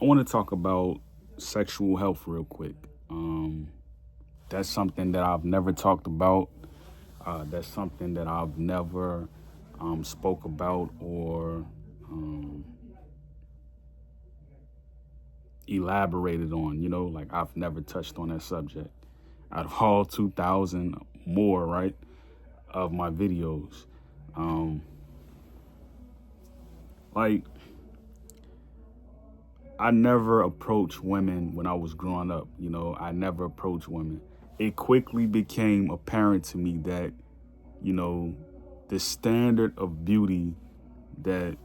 I want to talk about sexual health real quick. That's something that I've never talked about. That's something that I've never spoke about or um, elaborated on. Like I've never touched on that subject. Out of all 2,000 more, right, of my videos, um, like I never approached women when I was growing up. I never approached women. It quickly became apparent to me that, you know, the standard of beauty that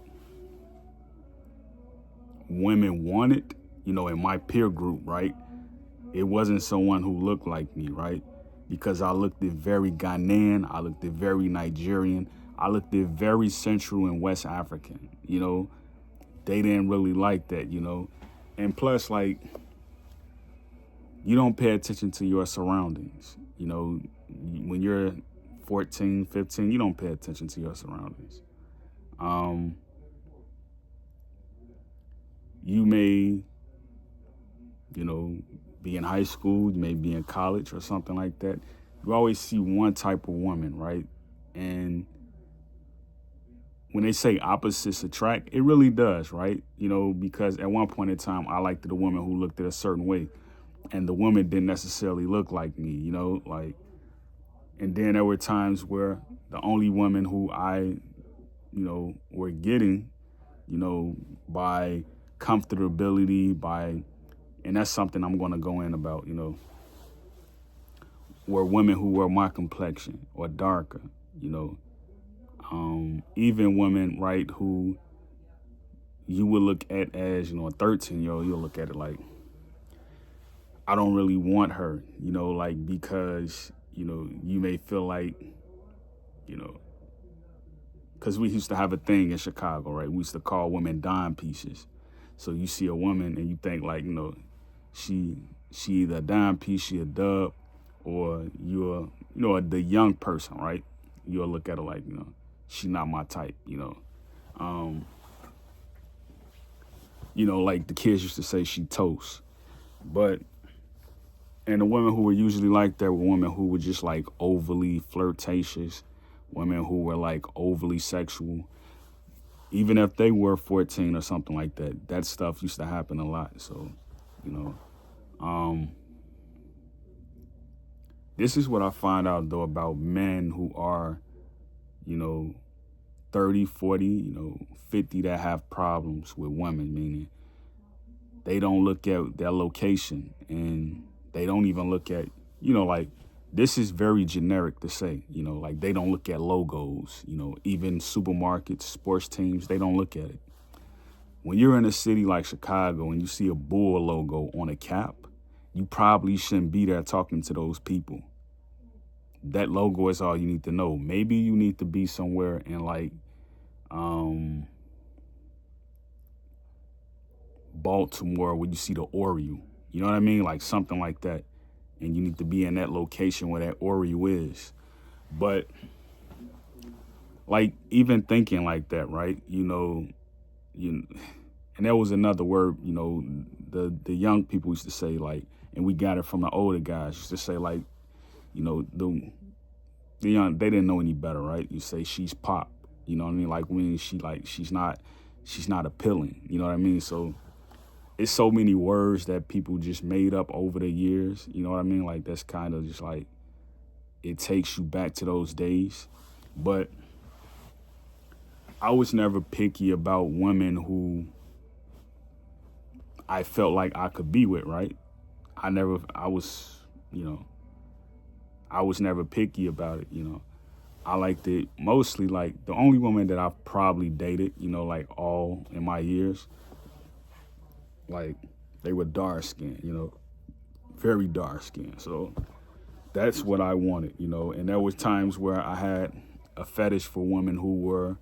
women wanted, in my peer group, right? It wasn't someone who looked like me, right? Because I looked at very Ghanaian, I looked at very Nigerian, I looked at very Central and West African, they didn't really like that. And plus, like, you don't pay attention to your surroundings. When you're 14, 15, you don't pay attention to your surroundings. Um, you may, you know, be in high school, you may be in college or something like that. You always see one type of woman, right? And when they say opposites attract, it really does, right? Because at one point in time, I liked the woman who looked at a certain way, and the woman didn't necessarily look like me, like, and then there were times where the only woman who I, were getting, by comfortability, and that's something I'm going to go in about, were women who were my complexion or darker, you know, even women, right, who you would look at as, a 13-year-old, you'll look at it like, I don't really want her, like, because, you may feel like, because we used to have a thing in Chicago, right? We used to call women dime pieces. So you see a woman and you think like, she either a dime piece, she a dub, or you're, the young person, right? You'll look at her like, she not my type, Um, like the kids used to say she toast. But and the women who were usually like that were women who were just like overly flirtatious, women who were like overly sexual. Even if they were 14 or something like that, that stuff used to happen a lot. So, you know, um, this is what I find out though about men who are, you know, 30, 40, 50 that have problems with women, meaning they don't look at their location and they don't even look at, like, this is very generic to say, like they don't look at logos, even supermarkets, sports teams, they don't look at it. When you're in a city like Chicago and you see a bull logo on a cap, you probably shouldn't be there talking to those people. That logo is all you need to know. Maybe you need to be somewhere in like Baltimore where you see the Oreo. You know what I mean? Like something like that. And you need to be in that location where that Oreo is. But like even thinking like that, right? And there was another word, the young people used to say like, and we got it from the older guys used to say like, the young, they didn't know any better, right? You say she's pop, you know what I mean? Like when she's not appealing, you know what I mean? So it's so many words that people just made up over the years, you know what I mean? Like that's kind of just like, it takes you back to those days. But I was never picky about women who I felt like I could be with, right? I was, I was never picky about it. I liked it mostly like the only woman that I've probably dated, like all in my years, like they were dark skinned, very dark skinned. So that's what I wanted, and there was times where I had a fetish for women who were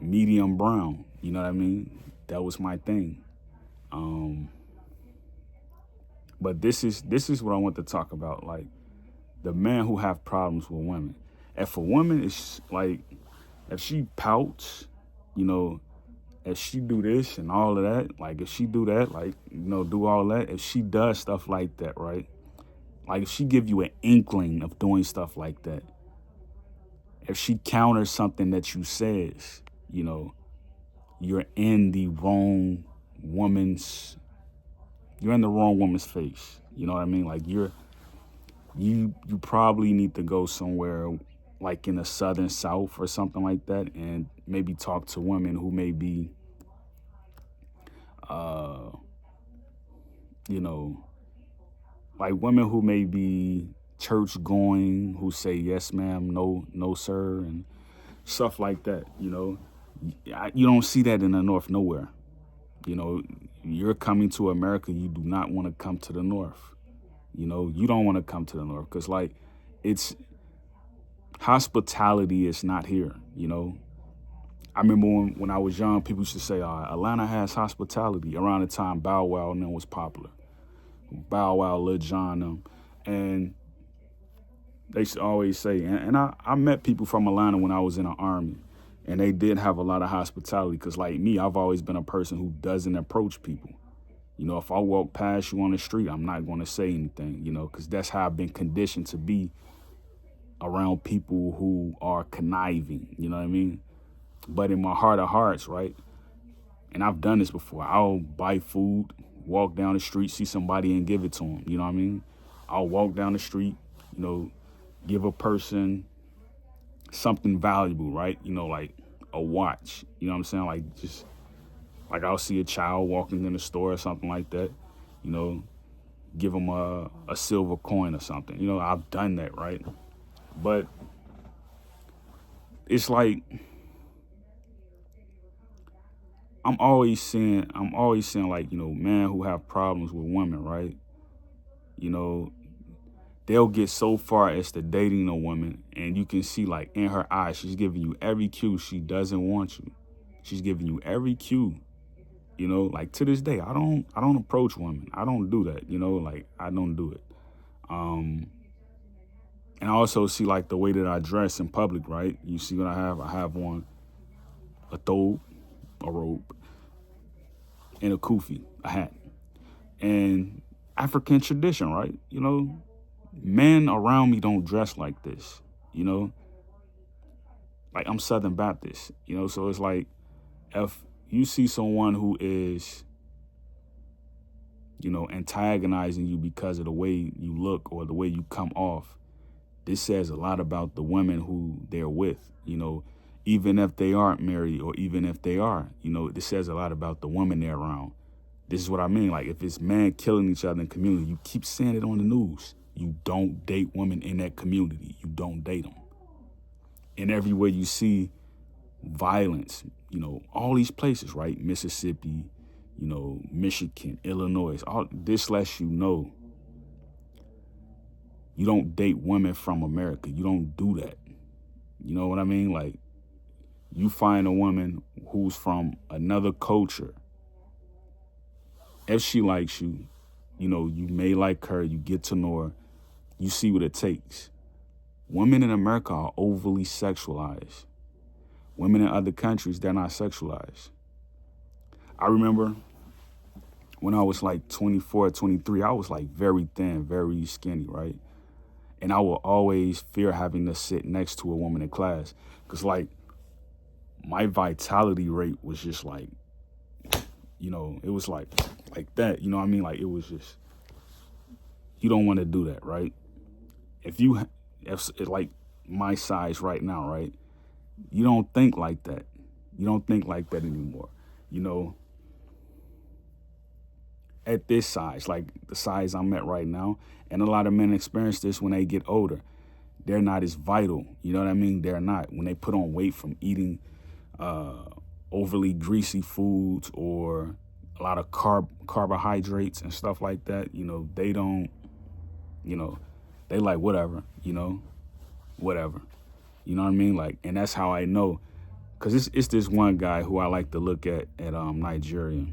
medium brown, you know what I mean? That was my thing. But this is what I want to talk about, like the men who have problems with women. If a woman is like, if she pouts, you know, if she do this and all of that, like if she do that, like, do all that, if she does stuff like that, right? Like if she give you an inkling of doing stuff like that, if she counters something that you says, you're in the wrong woman's, face. You know what I mean? Like you probably need to go somewhere like in the southern South or something like that, and maybe talk to women who may be, like women who may be church going, who say yes ma'am, no sir, and stuff like that. You don't see that in the North nowhere. You're coming to America, you do not want to come to the North. You don't want to come to the North because, like, it's hospitality is not here. I remember when I was young, people used to say, Atlanta has hospitality around the time Bow Wow and them was popular. Bow Wow, Lil Jon, them. And they used to always say, and I met people from Atlanta when I was in the Army, and they did have a lot of hospitality because, like me, I've always been a person who doesn't approach people. If I walk past you on the street, I'm not going to say anything, because that's how I've been conditioned to be around people who are conniving, you know what I mean? But in my heart of hearts, right, and I've done this before, I'll buy food, walk down the street, see somebody and give it to them, you know what I mean? I'll walk down the street, give a person something valuable, right? Like a watch, you know what I'm saying? Like just, like I'll see a child walking in the store or something like that, give them a silver coin or something. I've done that, right? But it's like, I'm always saying like, men who have problems with women, right? They'll get so far as to dating a woman, and you can see, like, in her eyes, she's giving you every cue she doesn't want you. She's giving you every cue. Like to this day, I don't approach women. I don't do that. Like I don't do it. And I also see, like, the way that I dress in public, right? You see what I have? I have on a thobe, a robe, and a kufi, a hat. And African tradition, right? Men around me don't dress like this, Like, I'm Southern Baptist, so it's like, if you see someone who is, antagonizing you because of the way you look or the way you come off, this says a lot about the women who they're with, even if they aren't married or even if they are, this says a lot about the woman they're around. This is what I mean. Like, if it's men killing each other in the community, you keep seeing it on the news. You don't date women in that community. You don't date them. And everywhere you see violence, all these places, right? Mississippi, Michigan, Illinois, all this lets you know you don't date women from America. You don't do that. You know what I mean? Like, you find a woman who's from another culture. If she likes you, you may like her, you get to know her, you see what it takes. Women in America are overly sexualized. Women in other countries, they're not sexualized. I remember when I was like 24, 23, I was like very thin, very skinny, right? And I would always fear having to sit next to a woman in class because, like, my vitality rate was just like, it was like that, you know what I mean? Like, it was just, you don't want to do that, right? If like my size right now, right? You don't think like that. You don't think like that anymore. At this size, like the size I'm at right now, and a lot of men experience this when they get older. They're not as vital, you know what I mean? They're not. When they put on weight from eating overly greasy foods or a lot of carbohydrates and stuff like that, they don't, they like whatever, whatever. You know what I mean? Like, and that's how I know, because it's this one guy who I like to look at Nigeria.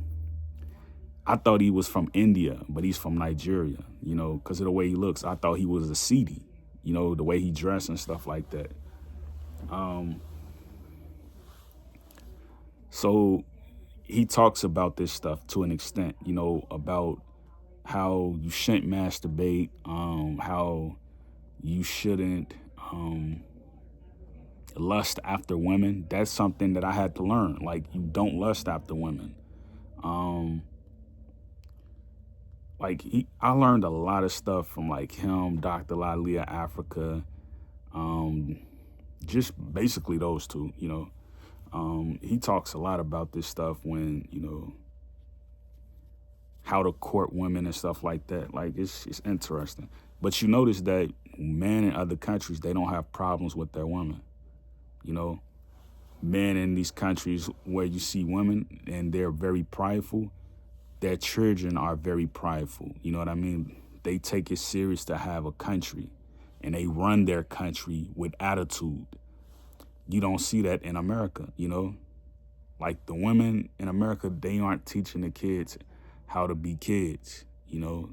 I thought he was from India, but he's from Nigeria, because of the way he looks. I thought he was a Sidi, the way he dressed and stuff like that. So he talks about this stuff to an extent, you know, about how you shouldn't masturbate, how you shouldn't lust after women. That's something that I had to learn. Like, you don't lust after women. I learned a lot of stuff from like him, Dr. Lalia Africa, just basically those two, you know. He talks a lot about this stuff when, you know, how to court women and stuff like that. Like, it's interesting. But you notice that men in other countries, they don't have problems with their women. You know, men in these countries where you see women and they're very prideful, their children are very prideful. You know what I mean? They take it serious to have a country, and they run their country with attitude. You don't see that in America, you know? Like, the women in America, they aren't teaching the kids how to be kids, you know?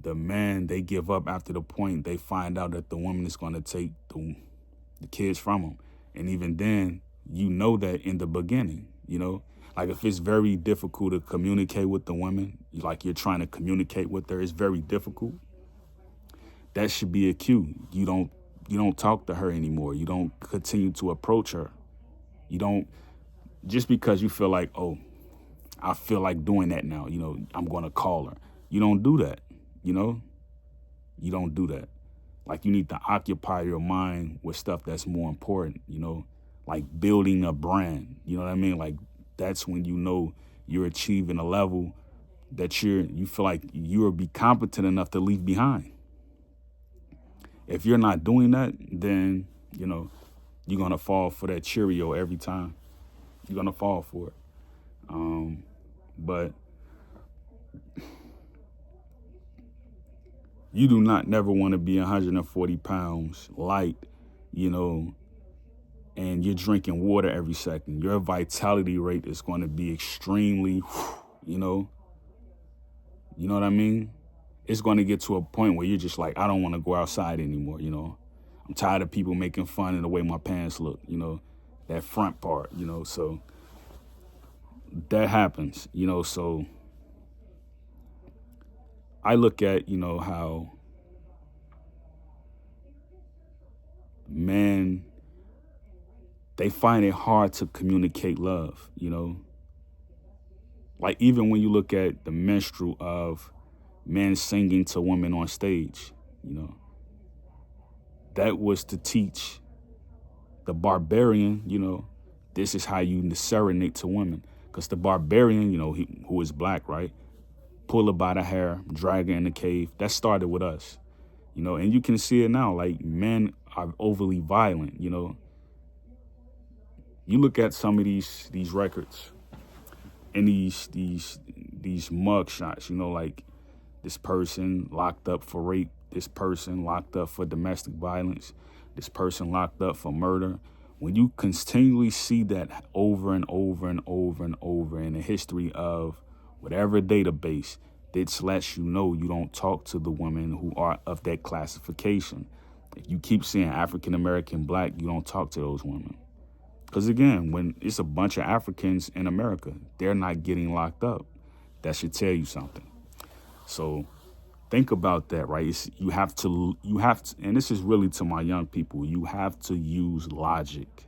The men, they give up after the point they find out that the woman is going to take the kids from them. And even then, you know that in the beginning, you know? Like, if it's very difficult to communicate with the woman, like you're trying to communicate with her, it's very difficult. That should be a cue. You don't talk to her anymore. You don't continue to approach her. You don't, just because you feel like, oh, I feel like doing that now, you know, I'm going to call her. You don't do that, you know? You don't do that. Like, you need to occupy your mind with stuff that's more important, you know? Like building a brand, you know what I mean? Like, that's when you know you're achieving a level that you feel like you will be competent enough to leave behind. If you're not doing that, then, you know, you're going to fall for that Cheerio every time. You're going to fall for it. But you do not never want to be 140 pounds light, you know, and you're drinking water every second. Your vitality rate is going to be extremely, you know what I mean? It's going to get to a point where you're just like, I don't want to go outside anymore, you know? I'm tired of people making fun of the way my pants look, you know, that front part, you know? So that happens, you know? So I look at, you know, how men, they find it hard to communicate love, you know? Like, even when you look at the minstrel of men singing to women on stage, you know, that was to teach the barbarian, you know, this is how you serenade to women. Because the barbarian, you know, who is black, right, pull her by the hair, drag her in the cave. That started with us, you know, and you can see it now. Like, men are overly violent, you know. You look at some of these records and these mug shots, you know, like, this person locked up for rape, this person locked up for domestic violence, this person locked up for murder. When you continually see that over and over and over and over in the history of whatever database, this lets you know you don't talk to the women who are of that classification. If you keep seeing African American, black, you don't talk to those women. Because again, when it's a bunch of Africans in America, they're not getting locked up. That should tell you something. So think about that, right? You have to, and this is really to my young people, you have to use logic.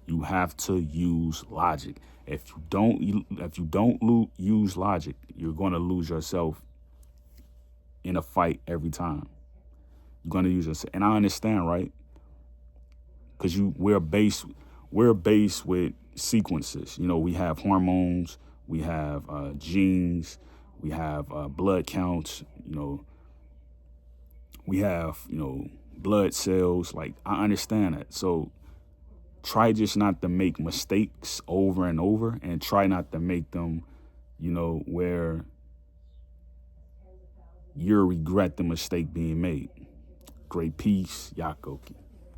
You have to use logic. If you don't use logic, you're going to lose yourself in a fight every time. You're going to use yourself. And I understand, right? Because we're based with sequences. You know, we have hormones, we have genes, we have blood counts, you know, we have, you know, blood cells. Like, I understand that. So try just not to make mistakes over and over, and try not to make them, you know, where you'll regret the mistake being made. Great peace, Yakoki.